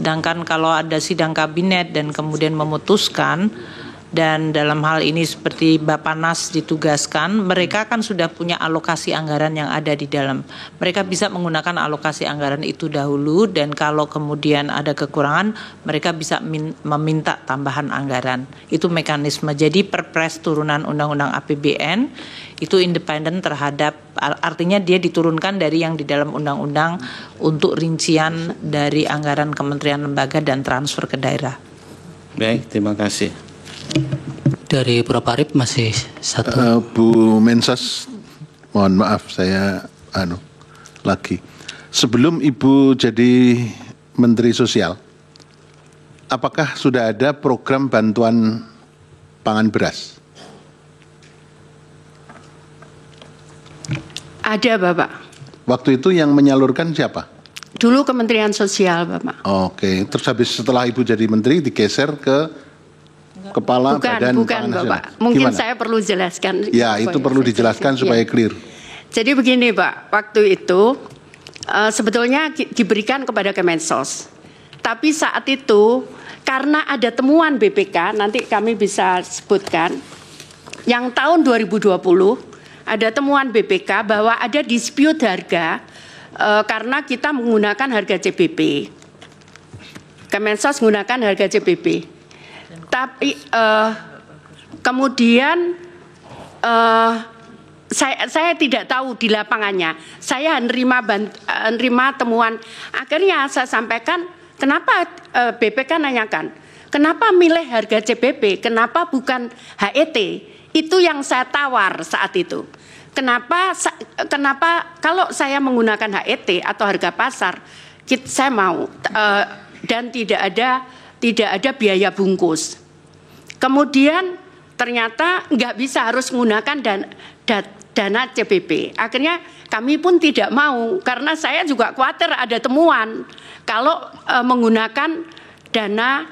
Sedangkan kalau ada sidang kabinet dan kemudian memutuskan, dan dalam hal ini seperti Bappenas ditugaskan, mereka kan sudah punya alokasi anggaran yang ada di dalam. Mereka bisa menggunakan alokasi anggaran itu dahulu, dan kalau kemudian ada kekurangan, mereka bisa meminta tambahan anggaran. Itu mekanisme. Jadi Perpres turunan Undang-Undang APBN itu independen terhadap, artinya dia diturunkan dari yang di dalam undang-undang untuk rincian dari anggaran kementerian lembaga dan transfer ke daerah. Baik, terima kasih. Dari Prof. Arief masih satu. Bu Mensos, mohon maaf saya lagi. Sebelum Ibu jadi Menteri Sosial, apakah sudah ada program bantuan pangan beras? Ada, Bapak. Waktu itu yang menyalurkan siapa? Dulu Kementerian Sosial, Bapak. Oke, terus habis setelah Ibu jadi Menteri digeser ke Kepala Badan Pangan Nasional. Bapak. Mungkin Gimana? saya perlu jelaskan. Ya, itu perlu dijelaskan supaya clear. Jadi begini, Pak. Waktu itu sebetulnya diberikan kepada Kemensos. Tapi saat itu karena ada temuan BPK, nanti kami bisa sebutkan, yang tahun 2020 ada temuan BPK bahwa ada dispute harga karena kita menggunakan harga CBP. Kemensos menggunakan harga CBP. Tapi kemudian saya tidak tahu di lapangannya. Saya menerima temuan. Akhirnya saya sampaikan, kenapa BPK nanyakan, kenapa milih harga CBP, kenapa bukan HET? Itu yang saya tawar saat itu. Kenapa kalau saya menggunakan HET atau harga pasar, saya mau dan tidak ada biaya bungkus. Kemudian ternyata nggak bisa, harus menggunakan dana CBP. Akhirnya kami pun tidak mau karena saya juga khawatir ada temuan kalau menggunakan dana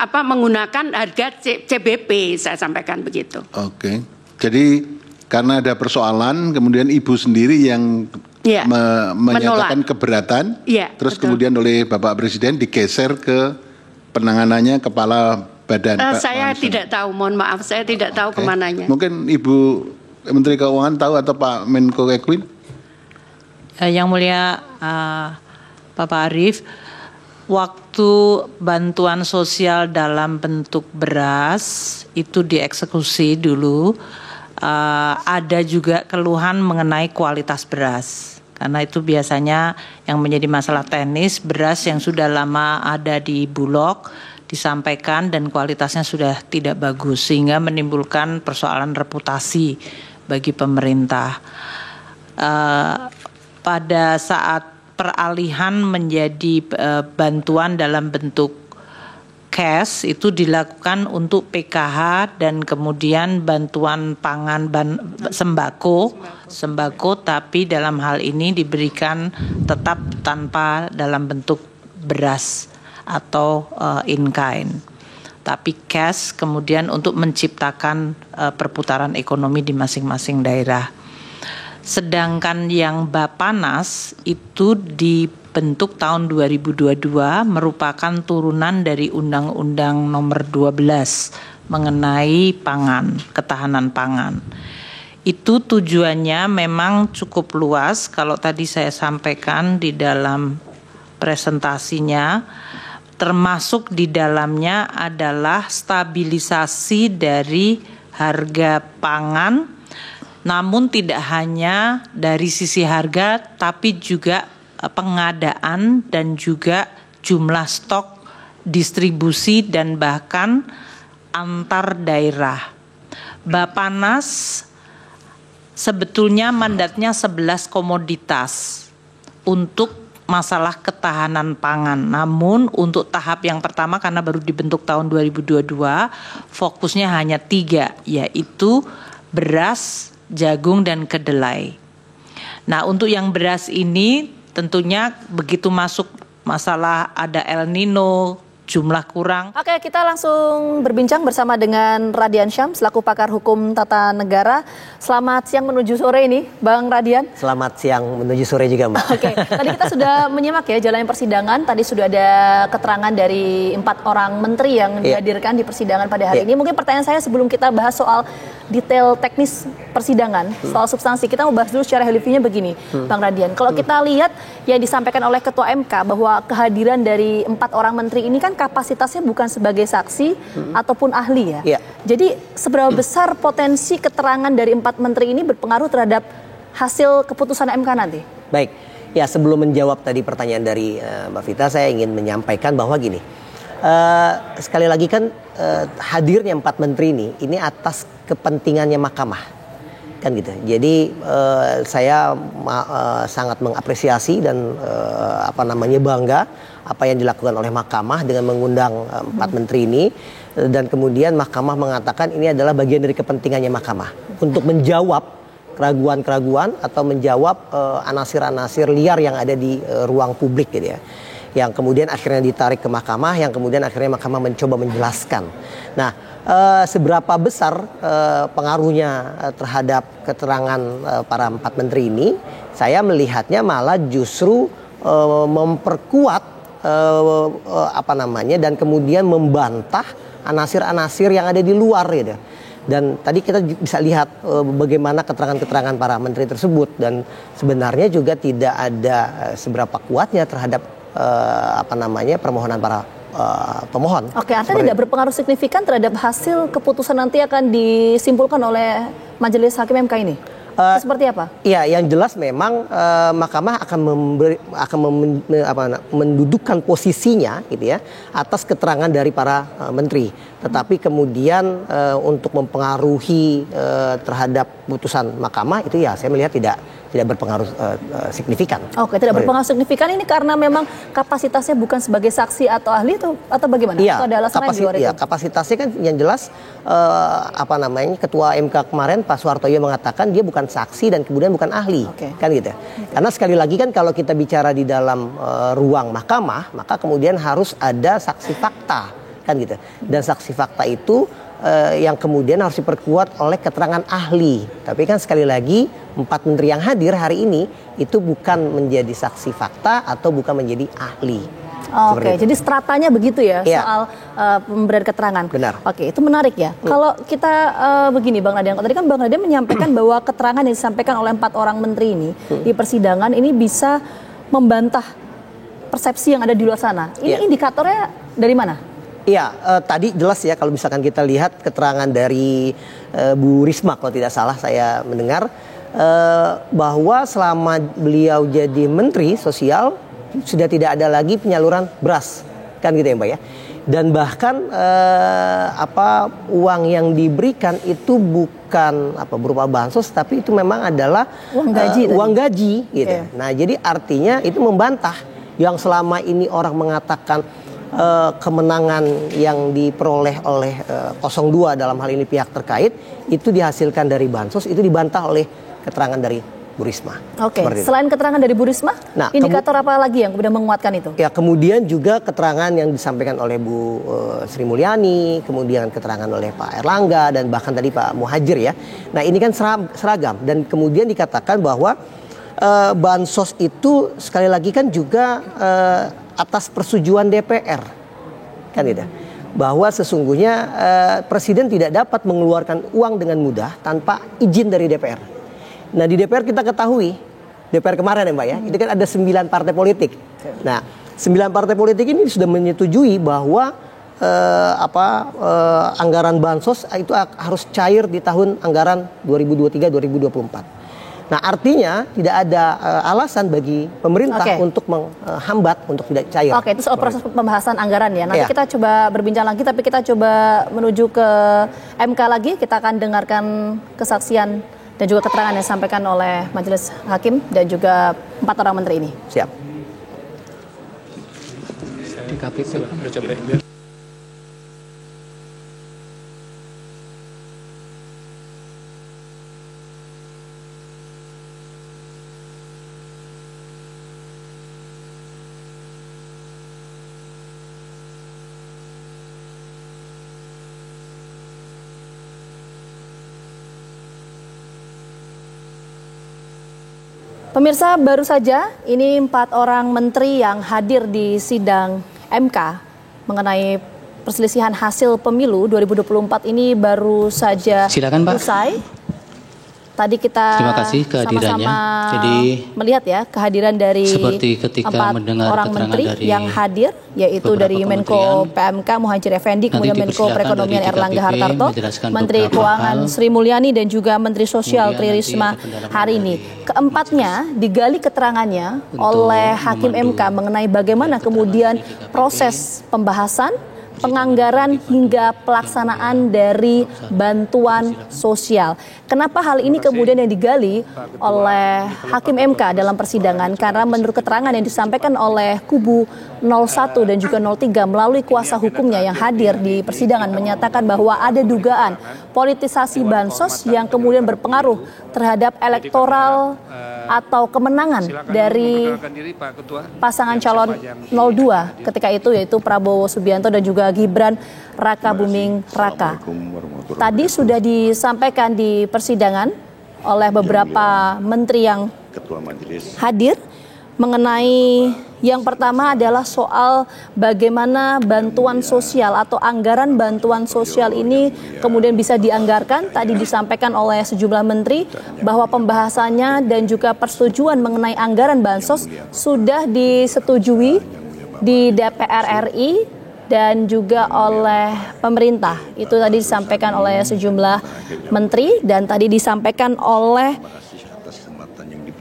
menggunakan harga CBP, saya sampaikan begitu. Oke. Jadi karena ada persoalan, kemudian Ibu sendiri yang menyatakan keberatan, terus betul. Kemudian oleh Bapak Presiden digeser ke penanganannya Kepala Badan. Saya tidak tahu, mohon maaf, saya tidak tahu kemananya. Mungkin Ibu Menteri Keuangan tahu atau Pak Menko Ekwin? Yang mulia Bapak Arief, waktu bantuan sosial dalam bentuk beras itu dieksekusi dulu, ada juga keluhan mengenai kualitas beras. Karena itu biasanya yang menjadi masalah teknis, beras yang sudah lama ada di Bulog disampaikan dan kualitasnya sudah tidak bagus sehingga menimbulkan persoalan reputasi bagi pemerintah. Pada saat peralihan menjadi bantuan dalam bentuk cash itu dilakukan untuk PKH dan kemudian bantuan pangan sembako tapi dalam hal ini diberikan tetap tanpa dalam bentuk beras atau in kind, tapi cash kemudian untuk menciptakan perputaran ekonomi di masing-masing daerah. Sedangkan yang Bappenas itu dibentuk tahun 2022 merupakan turunan dari Undang-Undang Nomor 12 mengenai pangan, ketahanan pangan. Itu tujuannya memang cukup luas. Kalau tadi saya sampaikan di dalam presentasinya, termasuk di dalamnya adalah stabilisasi dari harga pangan, namun tidak hanya dari sisi harga, tapi juga pengadaan dan juga jumlah stok, distribusi dan bahkan antar daerah. Bappenas sebetulnya mandatnya 11 komoditas untuk masalah ketahanan pangan. Namun untuk tahap yang pertama karena baru dibentuk tahun 2022, fokusnya hanya 3, yaitu beras, jagung dan kedelai. Nah, untuk yang beras ini tentunya begitu masuk masalah ada El Nino, jumlah kurang. Oke, kita langsung berbincang bersama dengan Radian Syam selaku pakar hukum tata negara. Selamat siang menuju sore ini, Bang Radian. Selamat siang menuju sore juga, Mbak. Oke, tadi kita sudah menyimak ya jalannya persidangan. Tadi sudah ada keterangan dari 4 orang menteri yang dihadirkan di persidangan pada hari ini. Mungkin pertanyaan saya sebelum kita bahas soal detail teknis persidangan, soal substansi, kita mau bahas dulu secara helifinya begini, Bang Radian. Kalau kita lihat yang disampaikan oleh Ketua MK bahwa kehadiran dari 4 orang menteri ini kan kapasitasnya bukan sebagai saksi ataupun ahli ya. Jadi seberapa besar potensi keterangan dari 4 menteri ini berpengaruh terhadap hasil keputusan MK nanti? Baik, ya sebelum menjawab tadi pertanyaan dari Mbak Vita, saya ingin menyampaikan bahwa gini, sekali lagi kan hadirnya 4 menteri ini atas kepentingannya mahkamah. Kan gitu. Jadi saya sangat mengapresiasi dan bangga apa yang dilakukan oleh mahkamah dengan mengundang 4 menteri ini, dan kemudian mahkamah mengatakan ini adalah bagian dari kepentingannya mahkamah untuk menjawab keraguan-keraguan atau menjawab anasir-anasir liar yang ada di ruang publik gitu ya. Yang kemudian akhirnya ditarik ke mahkamah, yang kemudian akhirnya mahkamah mencoba menjelaskan. Nah, seberapa besar pengaruhnya terhadap keterangan para 4 menteri ini, saya melihatnya malah justru memperkuat dan kemudian membantah anasir-anasir yang ada di luar gitu. Dan tadi kita bisa lihat bagaimana keterangan-keterangan para menteri tersebut, dan sebenarnya juga tidak ada seberapa kuatnya terhadap permohonan para pemohon. Oke, artinya tidak berpengaruh signifikan terhadap hasil keputusan nanti akan disimpulkan oleh Majelis Hakim MK ini? Seperti apa? Iya, yang jelas memang mahkamah akan mendudukkan posisinya gitu ya atas keterangan dari para menteri. Tetapi kemudian untuk mempengaruhi terhadap putusan mahkamah itu ya saya melihat tidak berpengaruh signifikan. Oke, tidak berpengaruh signifikan ini karena memang kapasitasnya bukan sebagai saksi atau ahli atau bagaimana? Iya, atau ada alasan lain di luar itu? Kapasitasnya kan yang jelas Ketua MK kemarin Pak Soehartoyo mengatakan dia bukan saksi dan kemudian bukan ahli, kan gitu. Karena sekali lagi kan kalau kita bicara di dalam ruang mahkamah, maka kemudian harus ada saksi fakta, kan gitu. Dan saksi fakta itu yang kemudian harus diperkuat oleh keterangan ahli. Tapi kan sekali lagi 4 menteri yang hadir hari ini itu bukan menjadi saksi fakta atau bukan menjadi ahli. Oke, jadi stratanya begitu ya soal pemberian keterangan. Benar. Oke, itu menarik ya. Kalau kita begini Bang Radian, tadi kan Bang Radian menyampaikan bahwa keterangan yang disampaikan oleh 4 orang menteri ini di persidangan ini bisa membantah persepsi yang ada di luar sana. Ini indikatornya dari mana? Iya, tadi jelas ya kalau misalkan kita lihat keterangan dari Bu Risma kalau tidak salah saya mendengar bahwa selama beliau jadi Menteri Sosial sudah tidak ada lagi penyaluran beras, kan gitu ya Mbak ya. Dan bahkan uang yang diberikan itu bukan berupa bansos, tapi itu memang adalah uang gaji gitu. Nah, jadi artinya itu membantah yang selama ini orang mengatakan kemenangan yang diperoleh oleh 02 dalam hal ini pihak terkait itu dihasilkan dari bansos, itu dibantah oleh keterangan dari Bu Risma. Oke, selain keterangan dari Bu Risma, indikator apa lagi yang kemudian menguatkan itu? Ya, kemudian juga keterangan yang disampaikan oleh Bu Sri Mulyani, kemudian keterangan oleh Pak Erlangga dan bahkan tadi Pak Muhajir ya. Nah, ini kan seragam dan kemudian dikatakan bahwa bansos itu sekali lagi kan juga atas persetujuan DPR, kan gitu. Bahwa sesungguhnya Presiden tidak dapat mengeluarkan uang dengan mudah tanpa izin dari DPR. Nah, di DPR kita ketahui, DPR kemarin ya Mbak ya, itu kan ada 9 partai politik. Nah, 9 partai politik ini sudah menyetujui bahwa anggaran bansos itu harus cair di tahun anggaran 2023-2024. Nah, artinya tidak ada alasan bagi pemerintah untuk menghambat untuk tidak cair. Oke, itu soal proses pembahasan anggaran ya. Nanti kita coba berbincang lagi, tapi kita coba menuju ke MK lagi. Kita akan dengarkan kesaksian dan juga keterangan yang disampaikan oleh Majelis Hakim dan juga 4 orang menteri ini. Siap. Pemirsa, baru saja ini 4 orang menteri yang hadir di sidang MK mengenai perselisihan hasil pemilu 2024 ini baru saja usai. Tadi kita terima kasih kehadirannya. sama-sama Jadi melihat ya kehadiran dari seperti ketika 4 mendengar orang menteri dari yang hadir, yaitu dari Menko PMK Muhadjir Effendi, kemudian Menko Perekonomian Erlangga Hartarto, Menteri Keuangan Sri Mulyani, dan juga Menteri Sosial Tri Risma hari ini. Keempatnya digali keterangannya oleh Hakim MK mengenai bagaimana kemudian proses pembahasan, penganggaran hingga pelaksanaan dari bantuan sosial. Kenapa hal ini kemudian yang digali oleh Hakim MK dalam persidangan? Karena menurut keterangan yang disampaikan oleh kubu 01 dan juga 03 melalui kuasa hukumnya yang hadir di persidangan menyatakan bahwa ada dugaan politisasi bansos yang kemudian berpengaruh terhadap elektoral atau kemenangan dari pasangan calon 02 ketika itu, yaitu Prabowo Subianto dan juga Gibran Raka Buming Raka. Tadi sudah disampaikan di persidangan oleh beberapa menteri yang hadir mengenai yang pertama adalah soal bagaimana bantuan sosial atau anggaran bantuan sosial ini kemudian bisa dianggarkan. Tadi disampaikan oleh sejumlah menteri bahwa pembahasannya dan juga persetujuan mengenai anggaran bansos sudah disetujui di DPR RI dan juga oleh pemerintah. Itu tadi disampaikan oleh sejumlah menteri dan tadi disampaikan oleh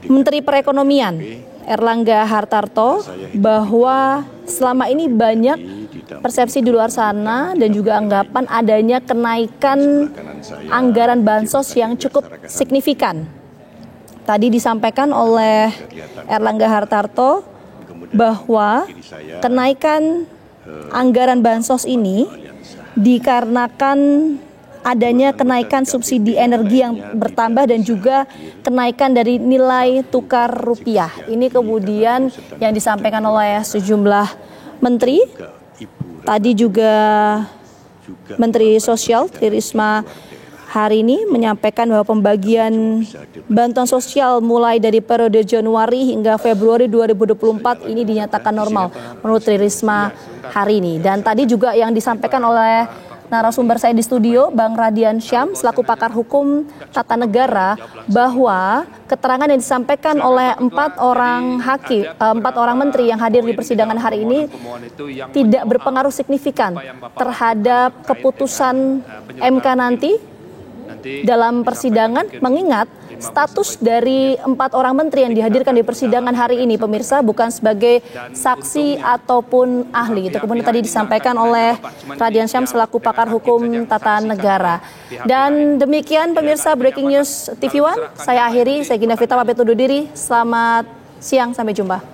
Menteri Perekonomian Erlangga Hartarto bahwa selama ini banyak persepsi di luar sana dan juga anggapan adanya kenaikan anggaran bansos yang cukup signifikan. Tadi disampaikan oleh Erlangga Hartarto bahwa kenaikan anggaran bansos ini dikarenakan adanya kenaikan subsidi energi yang bertambah dan juga kenaikan dari nilai tukar rupiah. Ini kemudian yang disampaikan oleh sejumlah menteri. Tadi juga Menteri Sosial Tri Risma hari ini menyampaikan bahwa pembagian bantuan sosial mulai dari periode Januari hingga Februari 2024 ini dinyatakan normal menurut Tri Risma hari ini. Dan tadi juga yang disampaikan oleh narasumber saya di studio, Bang Radian Syam, selaku pakar hukum tata negara, bahwa keterangan yang disampaikan oleh 4 orang menteri yang hadir di persidangan hari ini tidak berpengaruh signifikan terhadap keputusan MK nanti dalam persidangan, mengingat status dari 4 orang menteri yang dihadirkan di persidangan hari ini, pemirsa, bukan sebagai saksi ataupun ahli. Itu kemudian tadi disampaikan oleh Radian Syam selaku pakar hukum tata negara. Dan demikian pemirsa Breaking News TV One, saya akhiri, saya Gina Vita pamit undur diri. Selamat siang, sampai jumpa.